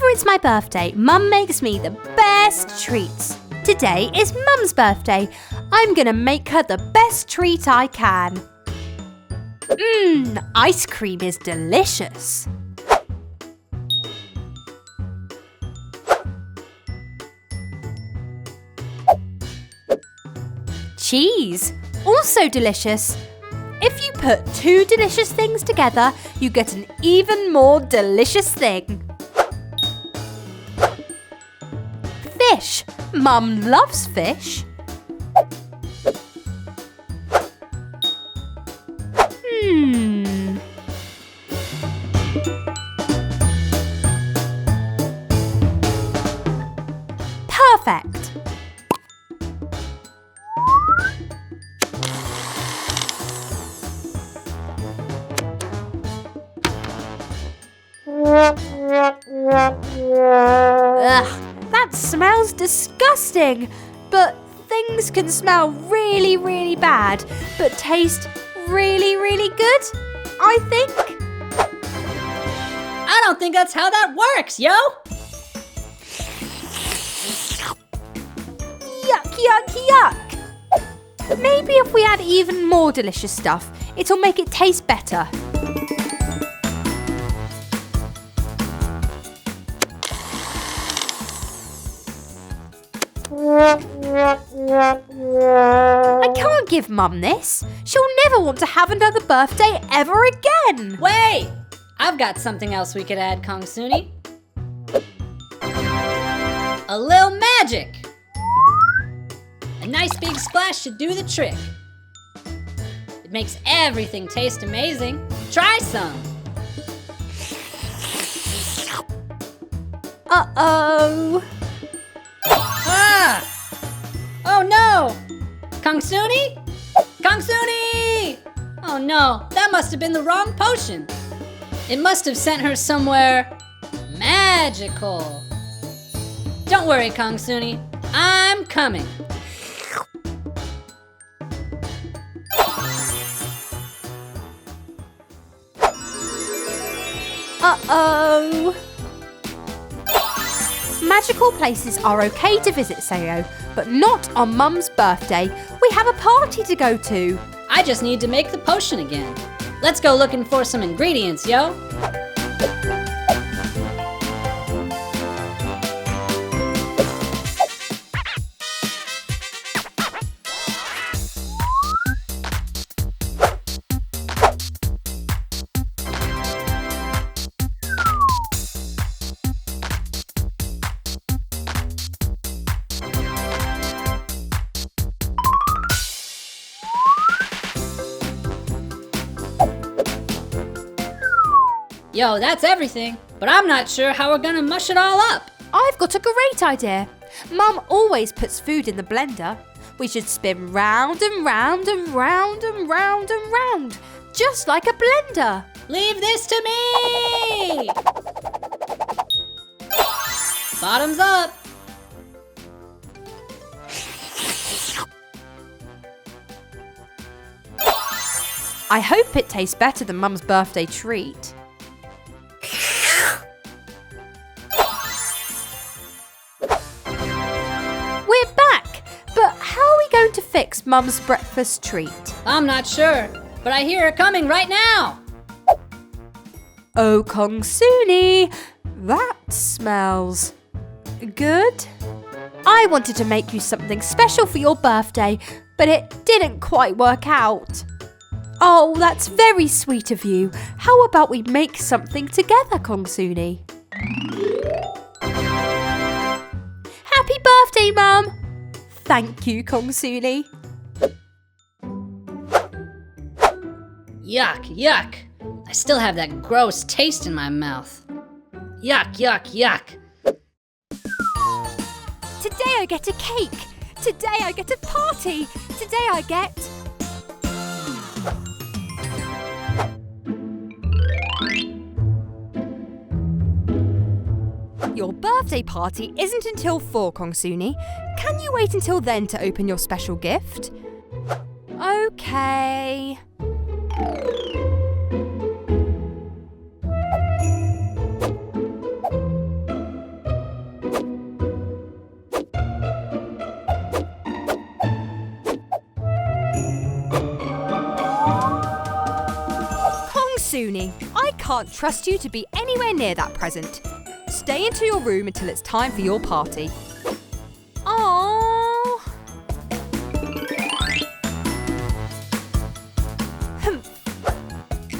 Whenever it's my birthday, Mum makes me the best treats. Today is Mum's birthday. I'm gonna make her the best treat I can. Ice cream is delicious. Cheese, also delicious. If you put two delicious things together, you get an even more delicious thing. Fish. Mum loves fish. Perfect. Ugh, that smells disgusting. But things can smell really, really bad, but taste really, really good, I think. I don't think that's how that works, yo! Yuck, yuck, yuck. Maybe if we add even more delicious stuff, it'll make it taste better. I can't give Mum this. She'll never want to have another birthday ever again. Wait! I've got something else we could add, Kongsuni. A little magic! A nice big splash should do the trick. It makes everything taste amazing. Try some! Uh-oh. Ah! Oh no! Kongsuni? Kongsuni! Oh no, that must have been the wrong potion. It must have sent her somewhere magical. Don't worry, Kongsuni. I'm coming. Uh-oh. Magical places are okay to visit, Sayo, but not on Mum's birthday. We have a party to go to. I just need to make the potion again. Let's go looking for some ingredients, yo. Yo, that's everything, but I'm not sure how we're gonna mush it all up. I've got a great idea. Mum always puts food in the blender. We should spin round and round and round and round and round, just like a blender. Leave this to me! Bottoms up! I hope it tastes better than Mum's birthday treat. We're back! But how are we going to fix Mum's breakfast treat? I'm not sure, but I hear her coming right now. Oh, Kongsuni, that smells good. I wanted to make you something special for your birthday, but it didn't quite work out. Oh, that's very sweet of you. How about we make something together, Kongsuni? Happy birthday, Mum! Thank you, Kongsuni. Yuck, yuck. I still have that gross taste in my mouth. Yuck, yuck, yuck. Today I get a cake. Today I get a party. Today I get... Your birthday party isn't until 4, Kongsuni. Can you wait until then to open your special gift? Okay. Kongsuni. I can't trust you to be anywhere near that present. Stay into your room until it's time for your party. Aww.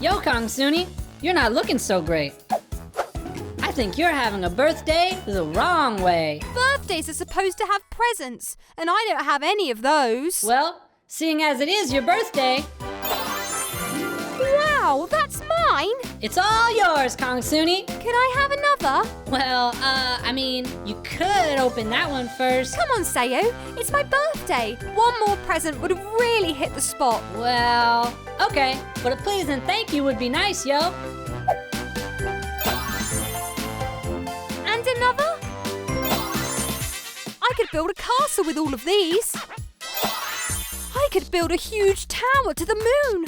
Yo, Kongsuni, you're not looking so great. I think you're having a birthday the wrong way. Birthdays are supposed to have presents, and I don't have any of those. Well, seeing as it is your birthday, Wow, that's mine. it's all yours, Kongsuni. Can I have another? Well, you could open that one first. Come on, Sayo. It's my birthday. One more present would have really hit the spot. Well, okay, but a please and thank you would be nice, yo. And another? I could build a castle with all of these. I could build a huge tower to the moon.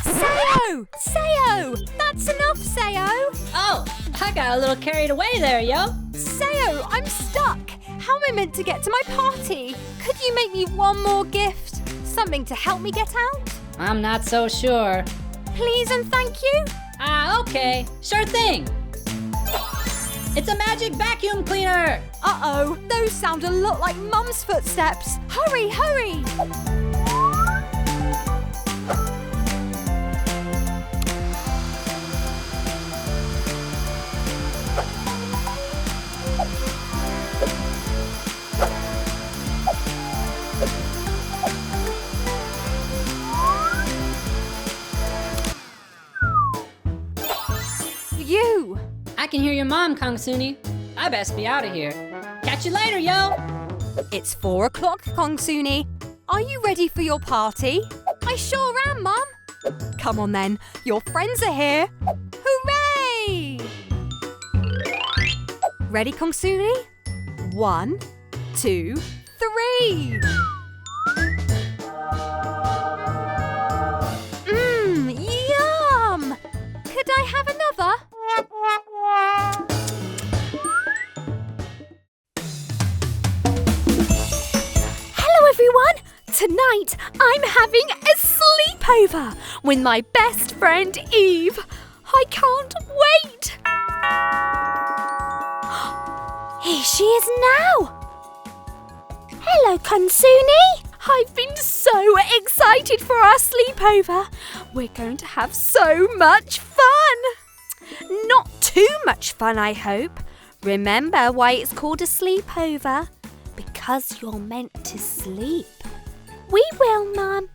Sayo! Sayo! That's enough, Sayo! Oh, I got a little carried away there, yo. Sayo, I'm stuck. How am I meant to get to my party? Could you make me one more gift? Something to help me get out? I'm not so sure. Please and thank you. Okay, sure thing. It's a magic vacuum cleaner. Uh-oh, those sound a lot like Mum's footsteps. Hurry, hurry! You! I can hear your mom, Kongsuni. I best be out of here. Catch you later, yo. It's 4 o'clock, Kongsuni. Are you ready for your party? I sure am, Mum. Come on then, your friends are here. Hooray! Ready, Kongsuni? 1, 2, 3. Yum! Could I have another? Hello everyone! Tonight I'm having a sleepover with my best friend Eve. I can't wait! Here she is now! Hello, Kongsuni! I've been so excited for our sleepover. We're going to have so much fun! Not too much fun, I hope. Remember why it's called a sleepover? Because you're meant to sleep. We will, Mum.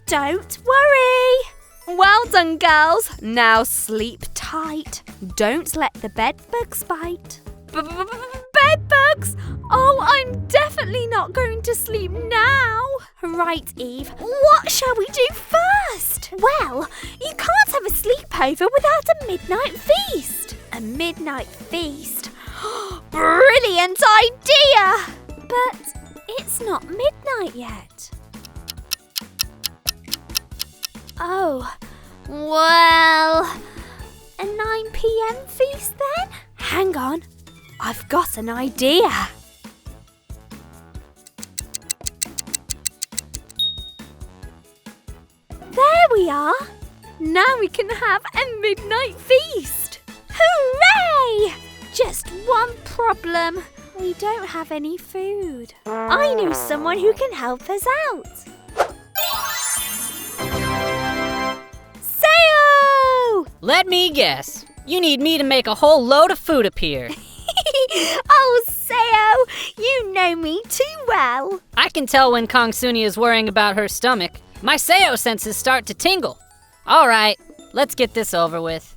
Don't worry. Well done, girls. Now sleep tight. Don't let the bedbugs bite. Bedbugs? Oh, I'm definitely not going to sleep now. Right, Eve. What shall we do first? Well, you can't have a sleepover without a midnight feast. A midnight feast? Brilliant idea! But it's not midnight yet. Oh, well, a 9 p.m. feast then? Hang on, I've got an idea. There we are. Now we can have a midnight feast. Hooray! Just one problem. We don't have any food. I know someone who can help us out. Sayo! Let me guess. You need me to make a whole load of food appear. Oh, Sayo, you know me too well. I can tell when Kongsuni is worrying about her stomach. My Sayo senses start to tingle. All right, let's get this over with.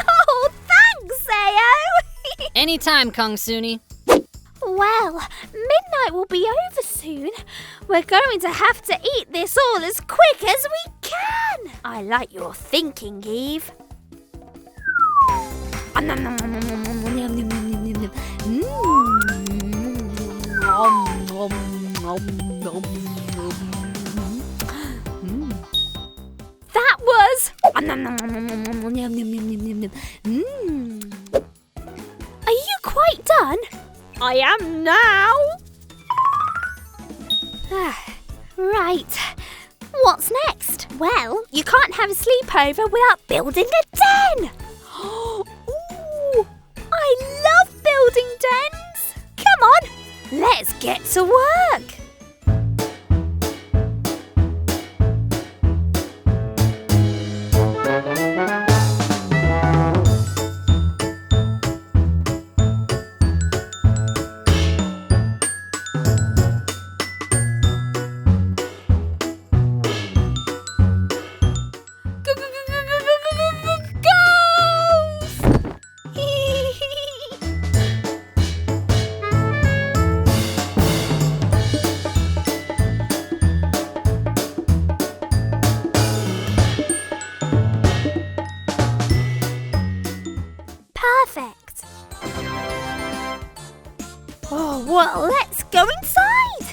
Oh, thanks, Sayo. Anytime, Kongsuni. Well, midnight will be over soon. We're going to have to eat this all as quick as we can. I like your thinking, Eve. That was... Are you quite done? I am now. Right. What's next? Well, you can't have a sleepover without building a den. Ooh, I love building dens. Come on, let's get to work. Perfect. Oh, well, let's go inside.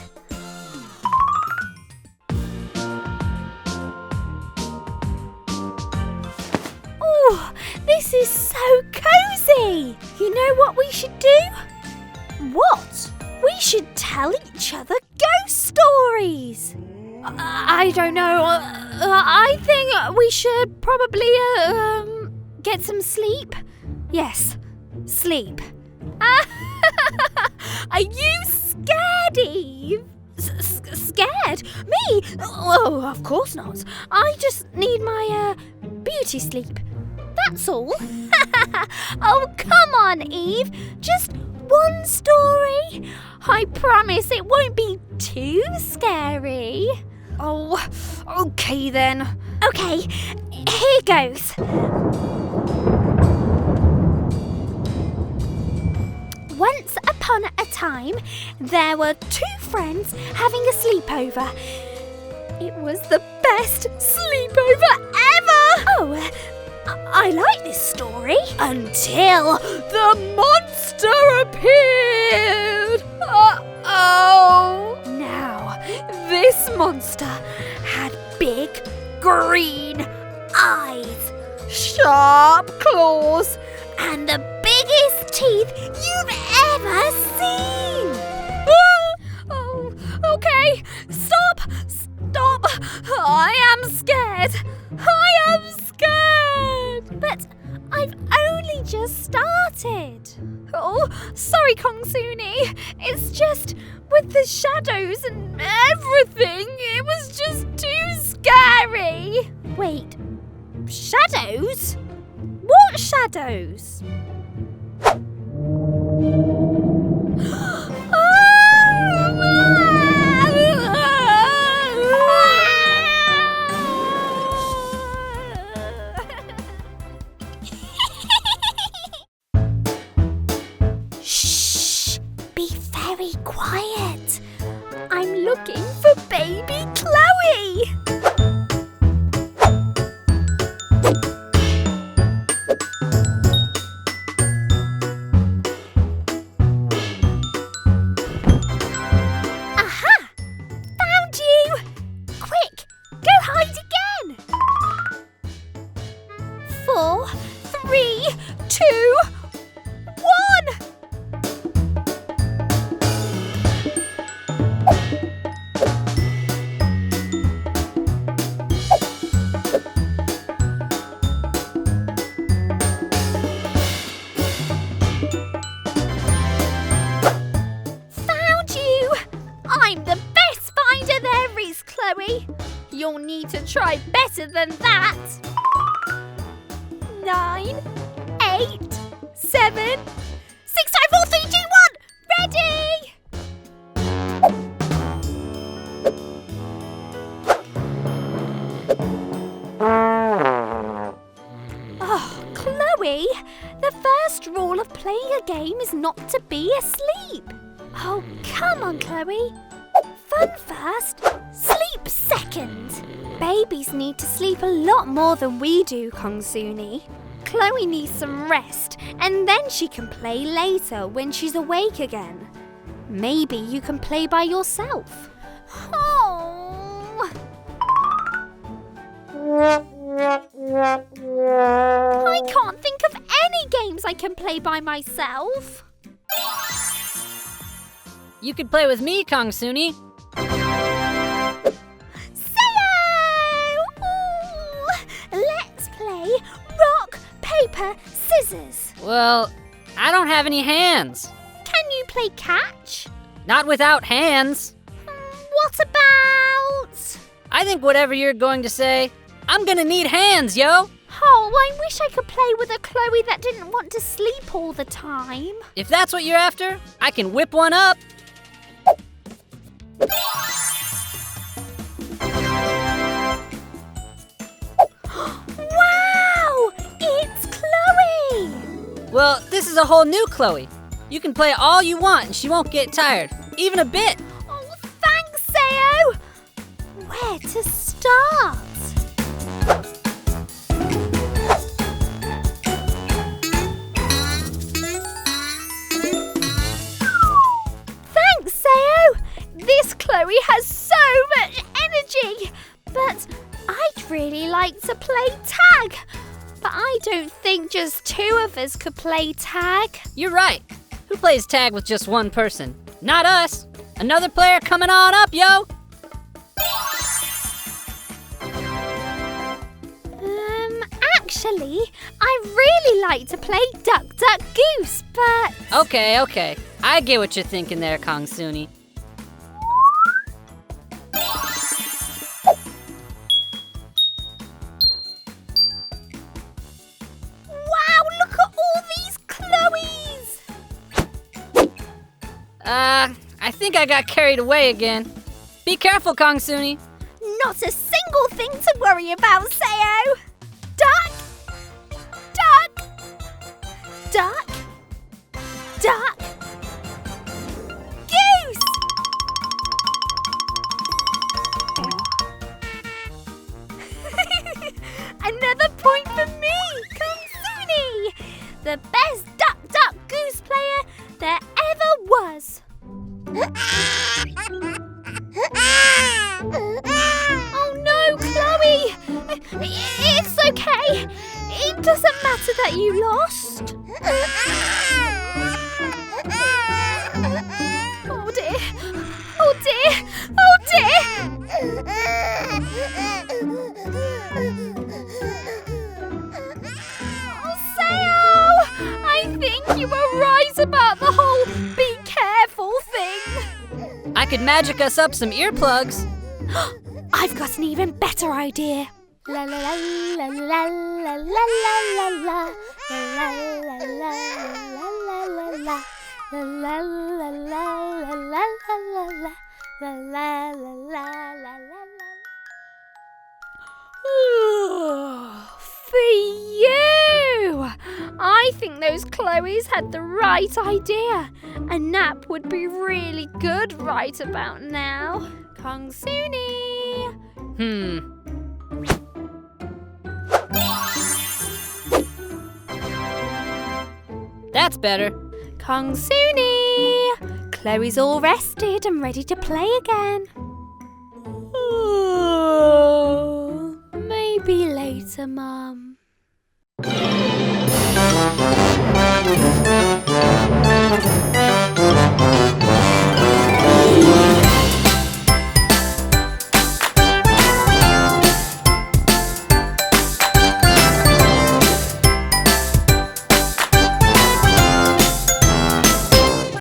Oh, this is so cozy. You know what we should do? What? We should tell each other ghost stories. I don't know. I think we should probably get some sleep. Yes, sleep. Are you scared, Eve? Scared? Me? Oh, of course not. I just need my beauty sleep. That's all. Oh, come on, Eve. Just one story. I promise it won't be too scary. Oh, okay then. Okay, here goes. Once upon a time, there were two friends having a sleepover. It was the best sleepover ever! Oh, I like this story. Until the monster appeared! Uh-oh! Now, this monster had big green eyes, sharp claws, and the biggest teeth you've ever seen! Oh, okay, stop! I am scared! But I've only just started. Oh, sorry, Kongsuni. It's just with the shadows and everything, it was just too scary. Wait, shadows? What shadows? Shh! Be very quiet. I'm looking for baby Chloe. You'll need to try better than that. 9, 8, 7, 6, 5, 4, 3, 2, 1. Ready? Oh, Chloe, the first rule of playing a game is not to be asleep. Oh, come on, Chloe. Fun first, sleep second. Babies need to sleep a lot more than we do, Kongsuni. Chloe needs some rest, and then she can play later when she's awake again. Maybe you can play by yourself. Oh. I can't think of any games I can play by myself. You could play with me, Kongsuni. Sayo! Ooh, let's play rock, paper, scissors. Well, I don't have any hands. Can you play catch? Not without hands. What about... I think whatever you're going to say, I'm gonna need hands, yo! Oh, I wish I could play with a Chloe that didn't want to sleep all the time. If that's what you're after, I can whip one up. Wow! It's Chloe! Well, this is a whole new Chloe. You can play all you want and she won't get tired, even a bit. Oh, thanks, Sayo! Where to start? Thanks, Sayo! This Chloe has so much energy! But I'd really like to play tag. But I don't think just two of us could play tag. You're right. Who plays tag with just one person? Not us. Another player coming on up, yo! Actually, I really like to play Duck, Duck, Goose, but... Okay. I get what you're thinking there, Kongsuni. Wow, look at all these Chloes! I think I got carried away again. Be careful, Kongsuni. Not a single thing to worry about, Sayo! Duck! Duck! Duck! Duck! Goose! Another point for me, Kongsuni! The best Duck, Duck, Goose player there ever was. Oh no, Chloe! It's okay. It doesn't matter that you lost. Oh dear. Oh dear. Oh dear. Oh, Sayo! I think you were right about the whole be careful thing. I could magic us up some earplugs. I've got an even better idea. La la la la la la la la la la la la la la la For you! I think those Chloes had the right idea. A nap would be really good right about now. Kongsuni! That's better. Kongsuni! Chloe's all rested and ready to play again. Maybe later, Mum.